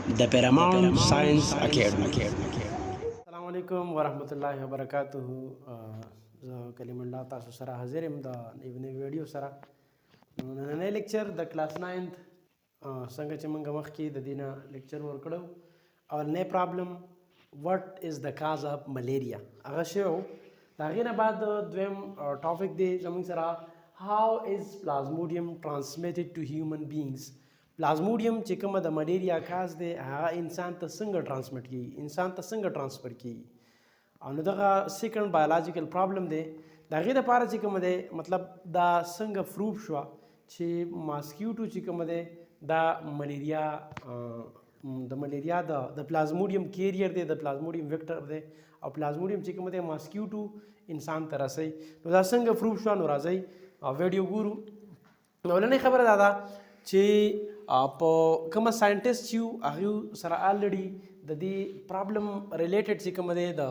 د پیراماونټ ساينس اکیډمي. السلام علیکم ورحمت الله وبرکاته. زه کلیم الله تاسو سره حاضر یم د یو نوې ویډیو سره. نننی لیکچر د کلاس 9 څنګه چې موږ مخکې د دینه لیکچر ورکړو. اولنی پرابلم وات از د کاز اف ملیریا هغه شی و. د هغې نه بعد دویم ټاپک دی زموږ سره هاو از پلازموډیم ټرانسمیټډ ټو هیومن بینګز. پلازموډیم چې کومه د ملیریا کاز دی هغه انسان ته څنګه ټرانسمیټ کیږي، انسان ته څنګه ټرانسفر کیږي. او نو دغه سیکنډ بایولوژیکل پرابلم دی. د هغې دپاره چې کومه دی مطلب دا څنګه پروف شوه چې ماسکیوټو چې کومه دی دا ملیریا د پلازموډیم کیریر دی، د پلازموډیم ویکټر دی او پلازموډیم چې کومه دی ماسکیوټو انسان ته رسوي. نو دا څنګه پروف شوه نو راځئ ویډیو ګورو. اولنۍ خبره دا ده چې په کومه ساینټسټ چې وو هغوی سره آلریډي د دې پرابلم ریلیټډ چې کومه دی د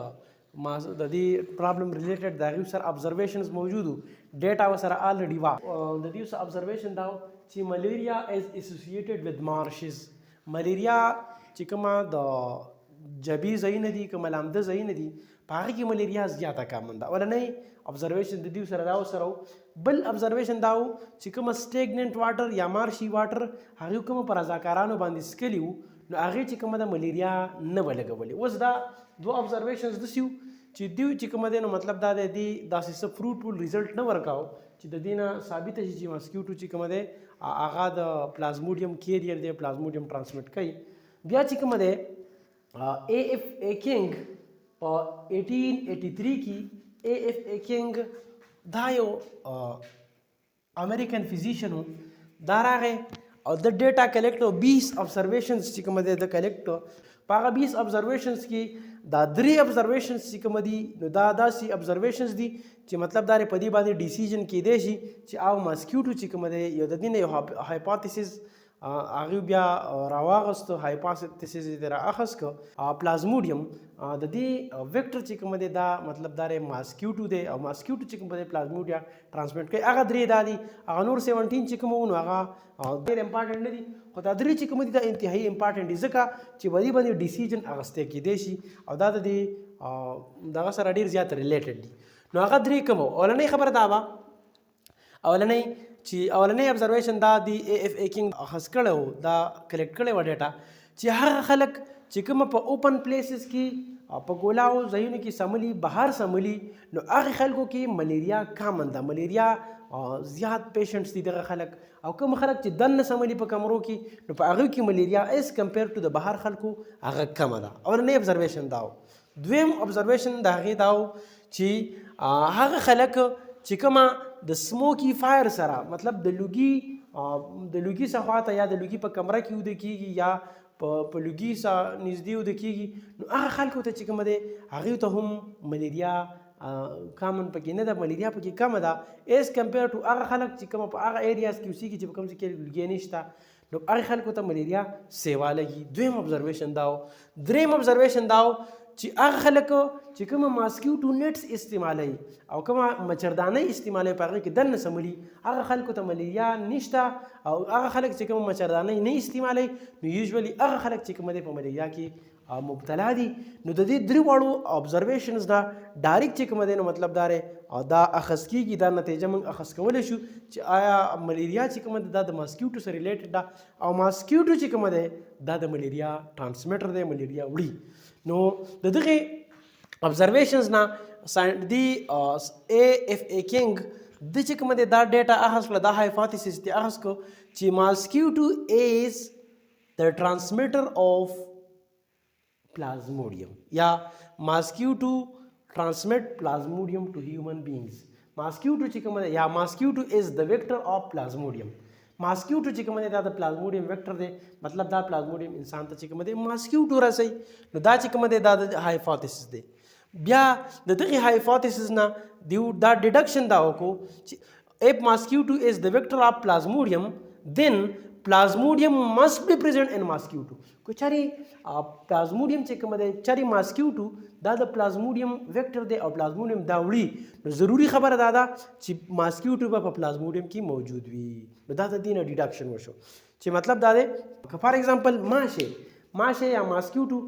دې پرابلم ریلیټډ د هغوی سره ابزرویشنز موجود وو، ډیټا ورسره آلریډي وه. د دې سره ابزرویشن دا و چې ملیریا از اسوسییټډ ود مارشز. ملیریا چې کومه د جبي ځایونه دي، کومه لامده ځایونه دي، په هغې کې ملیریا زیاته کامن ده. اولنۍ ابزرویشن د دې سره دا ورسره و. بل ابزرویشن دا و چې کومه سټیګننټ واټر یا مارشي واټر هغوی کومه په رضاکارانو باندې څکلي وو، نو هغې چې کومه ده ملیریا نه به لګولې. اوس دا دوه ابزرویشنز داسې وو چې دوی چې کومه دی نو مطلب دا دی دې داسې څه فروټفول ریزلټ نه ورکاو چې د دې نه ثابته شي چې ماسکیوټو چې کومه دی هغه د پلازموډیم کیریر دی، پلازموډیم ټرانسمیټ کوي. بیا چې کومه دی A.F.A King په 1883 کې A.F.A King دا یو امریکن فزیشن و. دا راغی او د ډیټا کلیکټ او 20 ابزرویشنز چې کومه دی د کلیکټ. په هغه 20 ابزرویشنز کې دا 3 ابزرویشنز چې کومه دي نو دا داسې ابزرویشنز دي چې مطلب دا په دې باندې ډیسیژن کیدی شي چې او ماسکیوټو چې کومه دی یو د دې نه یو هایپوتیسز هغوی بیا راواغستو، هایپوتیسز یې رااخیست که پلازموډیم د دې ویکټر چې کومه دی دا مطلب دا ماسکیوټو دی او ماسکیوټو چې کومه دی پلازموډیا ټرانسمیټ کوي. هغه 3 دا دي. هغه نور 17 چې کومه وو نو هغه ډېر امپارټنټ نه دي، خو دا 3 چې کومه دي دا انتهایي امپارټنټ دي ځکه چې په دې باندې ډیسیژن اخیستی کیدی شي او دا د دې دغه سره ډېر زیات ریلیټډ دي. نو هغه 3 کوم وو. اولنۍ خبره دا وه اولنۍ ابزرویشن دا د A.F.A King اخذ کړی و، دا کلیکټ کړی و ډیټا چې هغه خلک چې کومه په اوپن پلیسز کې په ګولاو ځایونو کې سملي، بهر سملي، نو هغې خلکو کې ملیریا کامن ده. ملیریا زیات پیشنټس دي دغه خلک. او کوم خلک چې دننه سملي په کمرو کې نو په هغوی کې ملیریا ایز کمپیر ټو د بهر خلکو هغه کمه ده. اولنۍ ابزرویشن دا و. دویم ابزرویشن د هغې دا و چې هغه خلک چې کومه د سموکي فایر سره مطلب د لوګي څخه خواته یا د لوګي په کمره کې وده کېږي یا په لوګي سره نږدې وده کېږي، نو هغه خلکو ته چې کومه دی هغوی ته هم ملیریا کامن پکې نه ده، ملیریا پکې کمه ده ایز کمپیر ټو هغه خلک چې کومه په هغه ایریاز کې اوسېږي چې په کوم ځای کې لوګي نشته، نو هغې خلکو ته ملیریا سیوا لګي. دویم ابزرویشن دا و. دریم ابزرویشن دا و چې هغه خلک چې کومه ماسکیوټو نیټس استعمالوي او کومه مچردانۍ استعمالوي په هغې کې دننه سملي، هغه خلکو ته ملیریا نشته. او هغه خلک چې کومه مچردانۍ نه استعمالوي نو یوزولي هغه خلک چې کومه دی په ملیریا کې مبتلا دي. نو د دې 3 واړو ابزرویشنز دا ډایرکټ چې کومه دی نو مطلب دا دا اخذ کېږي، دا نتیجه موږ اخذ کولی شو چې آیا ملیریا چې کومه ده دا د ماسکیوټو سره ریلیټډ ده او ماسکیوټو چې کومه دی دا د ملیریا ټرانسمیټر دی، ملیریا وړي. نو د دغې ابزرویشنز نه د A.F.A King د چې کومه دی دا ډیټا اخذ کړه، دا هایپوتیسز دې اخذ کړه چې ماسکیوټو از د ټرانسمیټر آف پلازموډیم یا ماسکیوټو ټرانسمیټ پلازموډیم ټو هیومن بینګز. ماسکیوټو چې کومه دی یا ماسکیوټو از د ویکټر آف پلازموډیم. ماسکیوټو چې کومه دی دا د پلازموډیم ویکټر دی، مطلب دا پلازموډیم انسان ته چې کومه دی ماسکیوټو رسوي. نو دا چې کومه دی دا د هایپوتیسز دی. بیا د دغې هایپوتیسز نه دا ډیډکشن دا وکړو چې if mosquito is the vector of plasmodium then plasmodium must be present in mosquito. کو چاري پلازموډیم چې کومه دی چاري ماسکیوټو دا د پلازموډیم ویکټر دی او پلازموډیم دا وړي، نو ضروري خبره دا ده چې ماسکیوټو به په پلازموډیم کې موجود وي. نو دا د دې نه ډیډکشن وشو چې مطلب دا دی که فار ایگزامپل ماشه یا ماسکیټو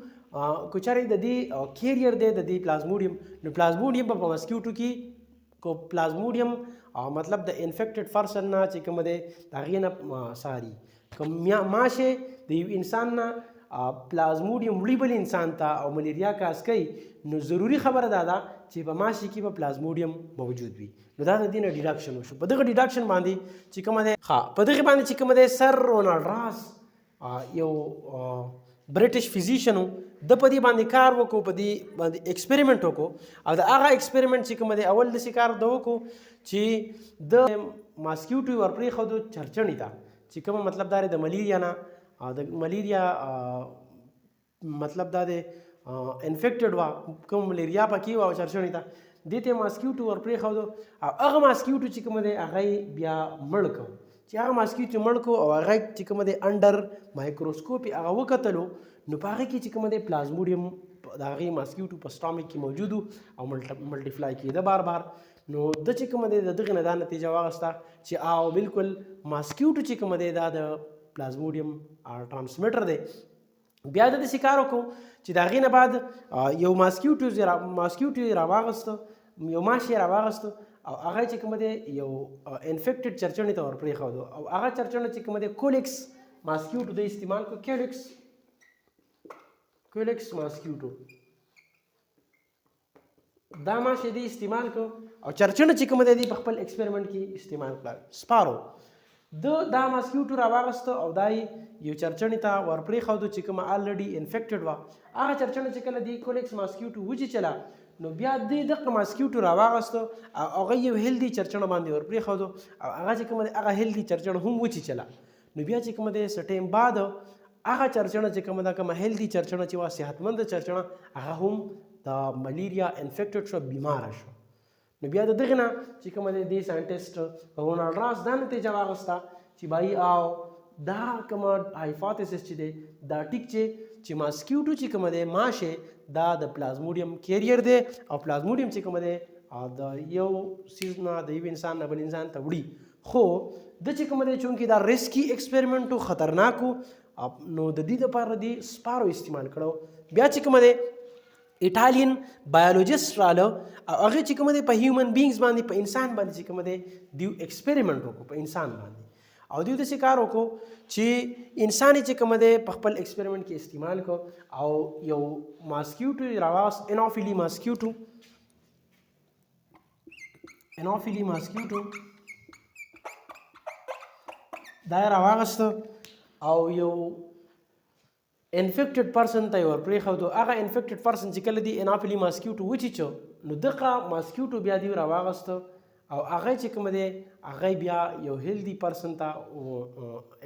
کچاري د دې کیریئر دی د دې پلازموډیم نو پلازموډیم په ماسکیټو کې کو پلازموډیم مطلب د انفیکټډ پرسن نه چې کوم دی د هغې نه ساري کوم ماشه د یو انسان نه پلازموډیم وړي بل انسان ته او ملیریا کاس کوي نو ضروری خبره دا ده چې په ماشي کې به پلازموډیم موجود وي نو دا د دې نه ډیډکشن وشو په دغه ډیډکشن باندې چې کومه دی په دغه باندې چې کومه دی سر رونالډ راس یو برټش فزیشن د په دې باندې کار وکړو په دې باندې ایکسپریمنټ وکړو او د هغه ایکسپریمنټ چې کومه دی اول داسې کار د وکړو چې د ماسکیټو یې ورپرېښودو چرچڼې ته چې کومه مطلب دا دی د ملیریا نه د ملیریا مطلب دا دی انفیکټډ وه کوم ملیریا پکې وه او چرچڼې ته دې ته ماسکیټو ورپرېښودو او هغه ماسکیټو چې کومه دی هغه یې بیا مړ کړو چې هغه ماسکیټو مړ کړو او هغه چې کومه دی انډر مایکروسکوپ یې هغه وکتلو نو په هغې کې چې کومه دی پلازموډیم د هغې ماسکیټو په سټامک کې موجود او ملټیفلای کېده بار بار نو د چې کومه دی د دغې نه دا نتیجه واخیسته چې او بالکل ماسکیټو چې کومه دی دا د پلازموډیم ټرانسمیټر دی بیا د داسې کار وکړو چې د هغې نه بعد یو ماسکیټو یې راواغسته یو ماش یې راواغسته او هغه چې کومه دی یو انفیکټډ چرچڼې ته ورپرېښودو او هغه چرچڼه چې کومه دی کولکس ماسکیټو د استعمال کو کولکس ماسکیټو دا ماش یې دی استعمال کو او چرچڼه چې کومه دی په خپل ایکسپریمنټ کې استعمال کړه سپارو دا ماسکیټو راواغسته او دا یو چرچڼې ته ورپرېښودو چې کومه الریډي انفیکټډ وه هغه چرچڼه چې کله دی کولکس ماسکیټو وچیچله نو بیا دغه ماسکیټو راواغسته او هغه یو هیلدي چرچڼه باندې ورپرېښودو او هغه چې کومه دی هغه هیلدي چرچڼه هم وچیچله نو بیا چې کومه دی څه ټایم بعد هغه چرچڼه چې کومه ده کومه هیلدي چرچڼه چې وه صحتمنده چرچڼه هغه هم د ملیریا انفیکټډ شو بیماره شو نو بیا د دغې نه چې کومه دی دې ساینټسټ رونالډ راس دا نتیجه واخیسته چې بای او دا کومه هایپوتھیسس چې دی دا ټیک چې ماسکیټو چې کومه دی ماشه دا د پلازموډیم کیریئر دی او پلازموډیم چې کومه دی د یو سیز نه د یو انسان نه بل انسان ته وړي خو د چې کومه دی چونکې دا ریسکي ایکسپریمنټ و خطرناک نو د دې دپاره دی سپارو استعمال کړو بیا چې کومه دی ایټالین بایولوجسټ راله او هغې چې کومه دی په هیومن بینګز باندې په انسان باندې چې کومه دی دیو ایکسپریمنټ وکړو په انسان باندې او دیو داسې کار وکړو چې انسان یې چې کومه دی په خپل ایکسپریمنټ کې استعمال کړو او یو ماسکیټو یې راواغست انوفیلي ماسکیټو دا یې راواغسته او یو انفیکټډ پرسن ته یې ورپرېښودو هغه انفیکټډ پرسن چې کله دی انوفیلي ماسکیټو وچیچو نو دغه ماسکیټو بیا دی راواغسته او هغه چې کومه دی هغه بیا یو هیلدي پرسن ته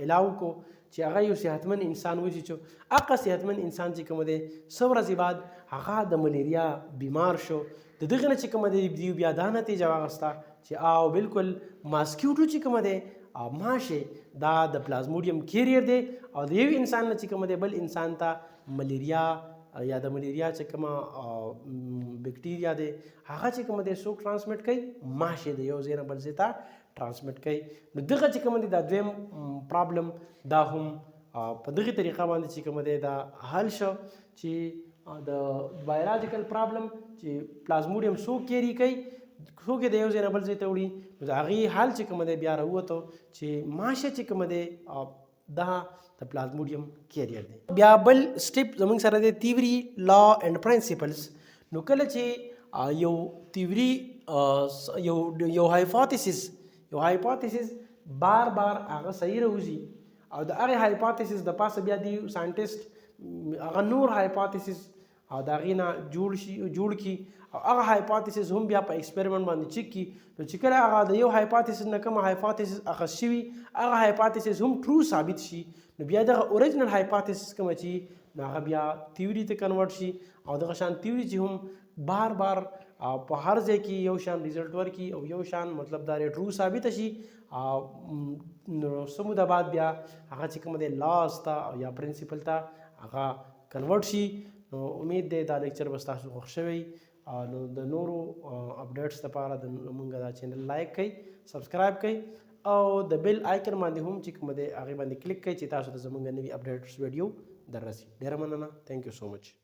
الاو کو چې هغه یو صحتمند انسان وچیچو هغه صحتمند انسان چې کومه دی څو ورځې بعد هغه د ملیریا بیمار شو د دغې نه چې کومه دی دیو بیا دا نتیجه واخیسته چې او بالکل ماسکیټو چې کومه دی ماشه دا د پلازموډیم کیریئر دی او د یو انسان نه چې کومه دی بل انسان ته ملیریا یا د ملیریا چې کومه بیکټیریا دی هغه چې کومه دی څوک ټرانسمیټ کوي ماشه د یو ځای نه بل ځای ته ټرانسمیټ کوي نو دغه چې کومه دی دا دویم پرابلم دا هم په دغې طریقه باندې چې کومه دی دا حل شو چې د بایولوژیکل پرابلم چې پلازموډیم څوک کیری کوي څوک یې د یو ځای نه بل ځای ته وړي نو د هغې حل چې کومه دی بیا راووتو چې ماشه چې کومه دی دا د پلازموډیم کیریئر دی بیا بل سټیپ زموږ سره دی تیوري لا اینډ پرنسپلز نو کله چې یو تیوري یو هایپوتھیسس بار هغه صحیح راوځي او د هغې هایپوتھیسس د پاسه بیا دی ساینټسټ هغه نور هایپوتھیسس او د هغې نه جوړ کي او هغه هایپوتھیسس هم بیا په ایکسپریمنټ باندې چیک کی نو چې کله هغه د یو هایپوتھیسس نه کومه هایپوتھیسس اخذ شوي هغه هایپوتھیسس هم ټرو ثابت شي نو بیا دغه اوریجنل هایپوتھیسس کومه چې نو هغه بیا تیوري ته کنورټ شي او دغه شان تیوري چې هم بار په هر ځای کې یو شان ریزلټ ورکړي او یو شان مطلب دا ټرو ثابت شي نو څه موده بعد بیا هغه چې کومه دی لاز ته یا پرنسپل ته هغه کنورټ شي نو امید دی دا لیکچر به ستاسو خوښ شوی نو د نورو اپډیټس لپاره موږ دا چینل لایک کړئ سبسکرایب کړئ او د بیل آیکن باندې هم چې کومه دی هغې باندې کلیک کړئ چې تاسو ته زموږ نوي اپډیټس ویډیو درسي ډیره مننه. ثانک یو سو مچ.